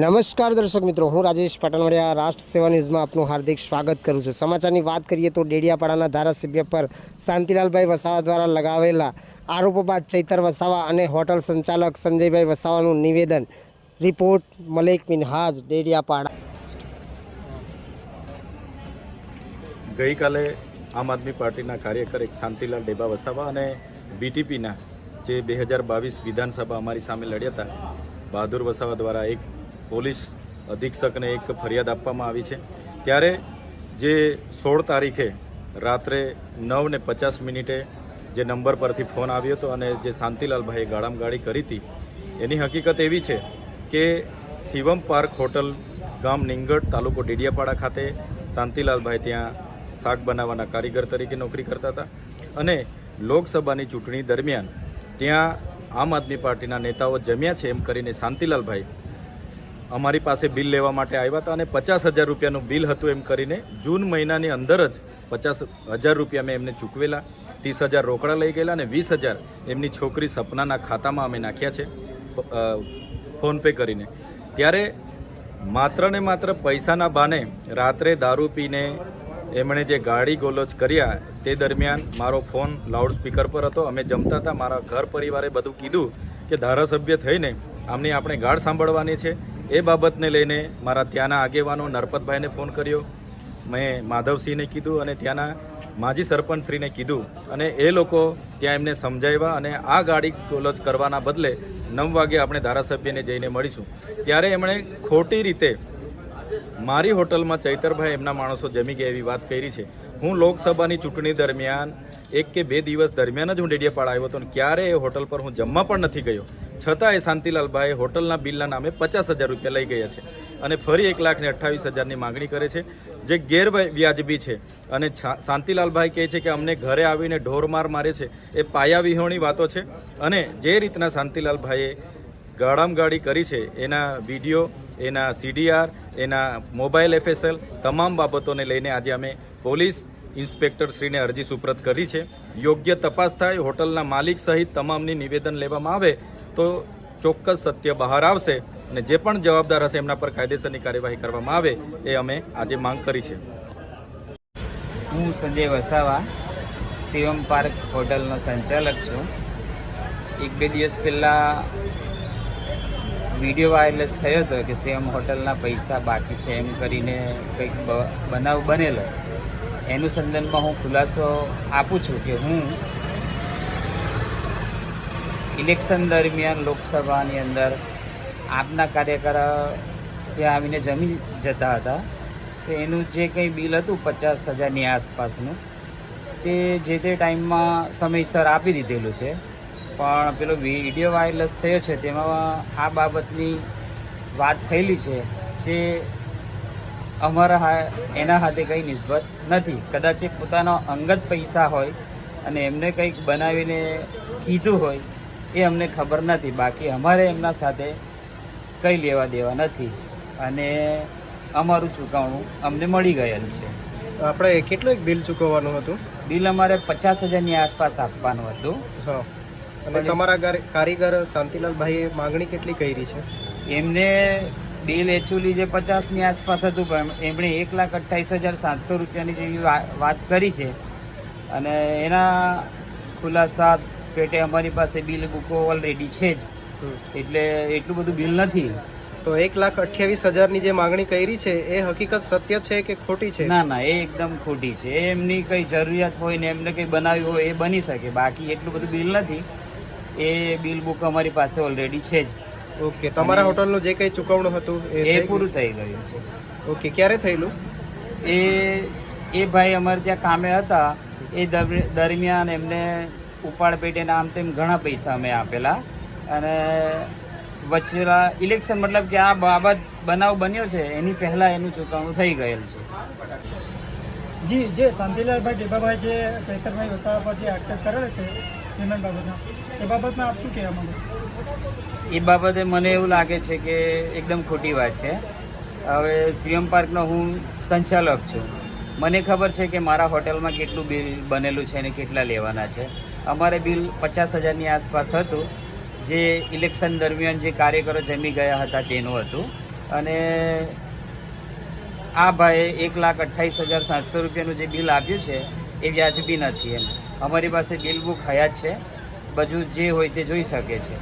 નમસ્કાર દર્શક મિત્રો, હું રાજેશ પાટણવાડિયા રાષ્ટ્ર સેવા ન્યૂઝમાં આપનું હાર્દિક સ્વાગત કરું છું। સમાચારની વાત કરીએ તો ડેડિયાપાડાના ધારાસભ્ય પર શાંતિલાલભાઈ વસાવા દ્વારા લગાવેલા આરોપો બાદ ચૈતર વસાવા અને હોટલ સંચાલક સંજયભાઈ વસાવાનું નિવેદન। રિપોર્ટ મલેક મિનહાજ, ડેડિયાપાડા। ગઈકાલે આમ આદમી પાર્ટીના કાર્યકર એક શાંતિલાલ ડેબા વસાવા અને બીટીપીના જે 2022 વિધાનસભા અમારી સામે લડ્યા હતા, બહાદુર વસાવા દ્વારા એક પોલીસ અધિક્ષકને એક ફરિયાદ આપવામાં આવી છે। ત્યારે જે 16 તારીખે રાત્રે 9:50 જે નંબર પરથી ફોન આવ્યો હતો અને જે શાંતિલાલભાઈએ ગાળામગાળી કરી હતી, એની હકીકત એવી છે કે શિવમ પાર્ક હોટલ, ગામ નિંગડ, તાલુકો ડેડિયાપાડા ખાતે શાંતિલાલભાઈ ત્યાં શાક બનાવવાના કારીગર તરીકે નોકરી કરતા હતા અને લોકસભાની ચૂંટણી દરમિયાન ત્યાં આમ આદમી પાર્ટીના નેતાઓ જમ્યા છે એમ કરીને શાંતિલાલભાઈ અમારી પાસે બિલ લેવા માટે આવ્યા હતા અને 50,000 રૂપિયાનું બિલ હતું એમ કરીને જૂન મહિનાની અંદર જ 50,000 રૂપિયા મેં એમને ચૂકવેલા, 30,000 રોકડા લઈ ગયેલા અને 20,000 એમની છોકરી સપનાના ખાતામાં અમે નાખ્યા છે ફોનપે કરીને। ત્યારે માત્ર ને માત્ર પૈસાના બહાને રાત્રે દારૂ પીને એમણે જે ગાડી ગોલોચ કર્યા તે દરમિયાન મારો ફોન લાઉડસ્પીકર પર હતો, અમે જમતા હતા, મારા ઘર પરિવારે બધું કીધું કે ધારાસભ્ય થઈને આમની આપણે ગાળ સાંભળવાની છે। એ બાબતને લઈને મારા ત્યાંના આગેવાનો નરપતભાઈને ફોન કર્યો, મેં માધવસિંહને કીધું અને ત્યાંના માજી સરપંચશ્રીને કીધું અને એ લોકો ત્યાં એમને સમજાવ્યા અને આ ગાડી ગોલોચ કરવાના બદલે 9 વાગે આપણે ધારાસભ્યને જઈને મળીશું। ત્યારે એમણે ખોટી રીતે મારી હોટલમાં ચૈતરભાઈ એમના માણસો જમી ગયા એવી વાત કરી છે। હું લોકસભાની ચૂંટણી દરમિયાન 1 કે 2 દિવસ દરમિયાન જ હું ડેડિયાપાડા આવ્યો હતો અને ક્યારે એ હોટલ પર હું જમવા પણ નથી ગયો, છતાં એ શાંતિલાલભાઈ હોટલના બિલના નામે 50,000 રૂપિયા લઈ ગયા છે અને ફરી 1,28,000ની માગણી કરે છે, જે ગેરવ્યાજબી છે। અને શાંતિલાલભાઈ કહે છે કે અમને ઘરે આવીને ઢોરમાર મારે છે, એ પાયાવિહોણી વાતો છે અને જે રીતના શાંતિલાલભાઈએ ગાળામગાળી કરી છે એના વિડીયો, એના CDR, એના મોબાઈલ FSL તમામ બાબતોને લઈને આજે અમે પોલીસ ઇન્સ્પેક્ટર શ્રીને અરજી સુપ્રત કરી છે। યોગ્ય તપાસ થાય, હોટલના માલિક સહિત તમામની નિવેદન લેવામાં આવે તો ચોક્કસ સત્ય બહાર આવશે અને જે પણ જવાબદાર હશે એમના પર કાયદેસરની કાર્યવાહી કરવામાં આવે એ અમે આજે માંગ કરી છે। હું સંજય વસાવા, શિવમ પાર્ક હોટલનો સંચાલક છું। 1-2 દિવસ પહેલાં વિડીયો વાયરલેસ થયો હતો કે શિવમ હોટલના પૈસા બાકી છે એમ કરીને કંઈક બનાવ બનેલો। એનું સંદર્ભમાં હું ખુલાસો આપું છું કે હું ઇલેક્શન દરમિયાન લોકસભાની અંદર આપના કાર્યકર ત્યાં આવીને જમી જતા હતા, તો એનું જે કંઈ બિલ હતું 50,000ની આસપાસનું, તે જે તે ટાઈમમાં સમયસર આપી દીધેલું છે। પણ પેલો વિડીયો વાયરલેસ થયો છે તેમાં આ બાબતની વાત થયેલી છે તે અમારા એના હાથે કંઈ નિસ્બત નથી। કદાચ એ પોતાનો અંગત પૈસા હોય અને એમને કંઈક બનાવીને કીધું હોય એ અમને ખબર નથી, બાકી અમારે એમના સાથે કંઈ લેવા દેવા નથી અને અમારું ચૂકવણું અમને મળી ગયેલ છે। આપણે કેટલું બિલ ચૂકવવાનું હતું? બિલ અમારે 50,000ની આસપાસ આપવાનું હતું। હા, અને તમારા કારીગર શાંતિલાલભાઈએ માંગણી કેટલી કરી છે? એમને બિલ એકચ્યુઅલી જે 50ની આસપાસ હતું, પણ એમણે 1,28,700 રૂપિયાની જેવી વાત કરી છે અને એના ખુલાસા પેટે અમારી પાસે બિલ બુકો ઓલરેડી છે જ, એટલે એટલું બધું બિલ નથી। તો 1,28,000ની જે માંગણી કરી છે એ હકીકત સત્ય છે કે ખોટી છે? ના ના, એ એકદમ ખોટી છે। એમની કઈ જરૂરિયાત હોય ને એમને કંઈ બનાવ્યું હોય એ બની શકે, બાકી એટલું બધું બિલ નથી। એ બિલ બુક અમારી પાસે ઓલરેડી છે જ। ઓકે, તમારા હોટલનું જે કંઈ ચૂકવણું હતું એ પૂરું થઈ ગયું છે। ઓકે, ક્યારે થયેલું? એ ભાઈ અમારે ત્યાં કામે હતા, એ દરમિયાન એમને ઉપાડ પેટે આમ તેમ ઘણા પૈસા અમે આપેલા અને વચ્ચેલા ઇલેક્શન મતલબ કે આ બાબત બનાવ બન્યો છે એની પહેલાં એનું ચૂકવણું થઈ ગયેલ છે। જી, જે શાંતિલાલભાઈ ડેબાભાઈ જે ચૈતરભાઈ વસાવા પર જે આક્ષેપ કરેલો છે પેમેન્ટ બાબતમાં, એ બાબતમાં આપ શું કહેવા માંગો? એ બાબતે મને એવું લાગે છે કે એકદમ ખોટી વાત છે। હવે શિવમ પાર્કનો હું સંચાલક છું, મને ખબર છે કે મારા હોટલમાં કેટલું બિલ બનેલું છે અને કેટલા લેવાના છે। અમારે બિલ 50,000ની આસપાસ હતું, જે ઇલેક્શન દરમિયાન જે કાર્યકરો જમી ગયા હતા તેનું હતું અને આ ભાઈએ 1,28,700 રૂપિયાનું જે બિલ આપ્યું છે એ વ્યાજબી નથી એમ. અમારી પાસે બિલ બુક હયાત છે, બધું જે હોય તે જોઈ શકે છે.